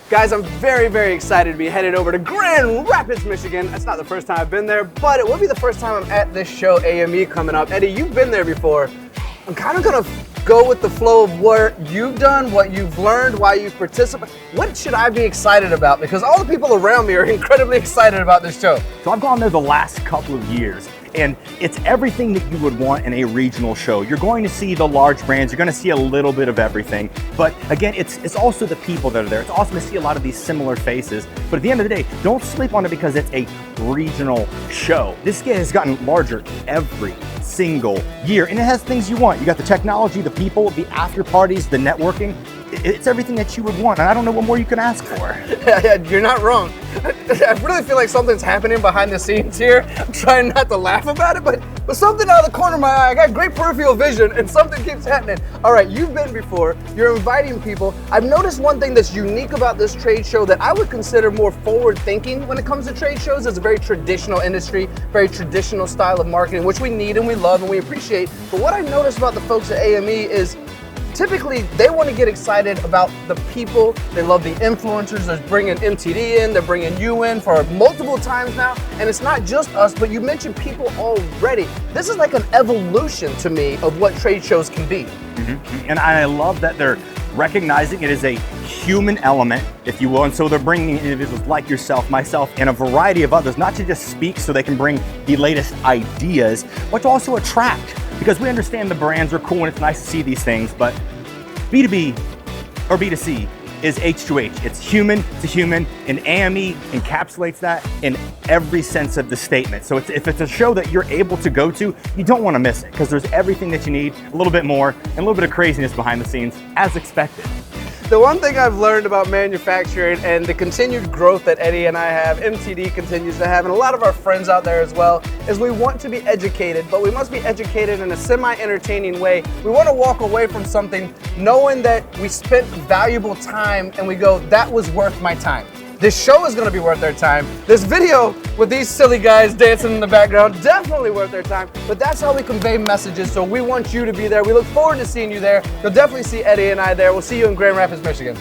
Guys, I'm very excited to be headed over to Grand Rapids, Michigan. That's not the first time I've been there, but it will be the first time I'm at this show, AME, coming up. Eddie, you've been there before. I'm kind of gonna go with the flow of what you've done, what you've learned, why you've participated. What should I be excited about? Because all the people around me are incredibly excited about this show. So I've gone there the last couple of years, and it's everything that you would want in a regional show. You're going to see the large brands, you're going to see a little bit of everything, but again, it's also the people that are there. It's awesome to see a lot of these similar faces, but at the end of the day, don't sleep on it because it's a regional show. This has gotten larger every single year, and it has things you want. You got the technology, the people, the after parties, the networking. It's everything that you would want, and I don't know what more you can ask for. You're not wrong. I really feel like something's happening behind the scenes here. I'm trying not to laugh about it, but something out of the corner of my eye, I got great peripheral vision, and something keeps happening. All right, you've been before, you're inviting people. I've noticed one thing that's unique about this trade show that I would consider more forward-thinking when it comes to trade shows. It's a very traditional industry, very traditional style of marketing, which we need and we love and we appreciate. But what I noticed about the folks at AME is typically, they want to get excited about the people. They love the influencers. They're bringing MTD in. They're bringing you in for multiple times now. And it's not just us, but you mentioned people already. This is like an evolution to me of what trade shows can be. Mm-hmm. And I love that they're recognizing it as a human element, if you will. And so they're bringing individuals like yourself, myself, and a variety of others, not to just speak so they can bring the latest ideas, but to also attract. Because we understand the brands are cool and it's nice to see these things, but B2B or B2C is H2H. It's human to human, and AME encapsulates that in every sense of the statement. So if it's a show that you're able to go to, you don't want to miss it because there's everything that you need, a little bit more, and a little bit of craziness behind the scenes, as expected. The one thing I've learned about manufacturing and the continued growth that Eddie and I have, MTD continues to have, and a lot of our friends out there as well, is we want to be educated, but we must be educated in a semi-entertaining way. We want to walk away from something knowing that we spent valuable time and we go, that was worth my time. This show is going to be worth their time. This video with these silly guys dancing in the background, definitely worth their time. But that's how we convey messages, so we want you to be there. We look forward to seeing you there. You'll definitely see Eddie and I there. We'll see you in Grand Rapids, Michigan.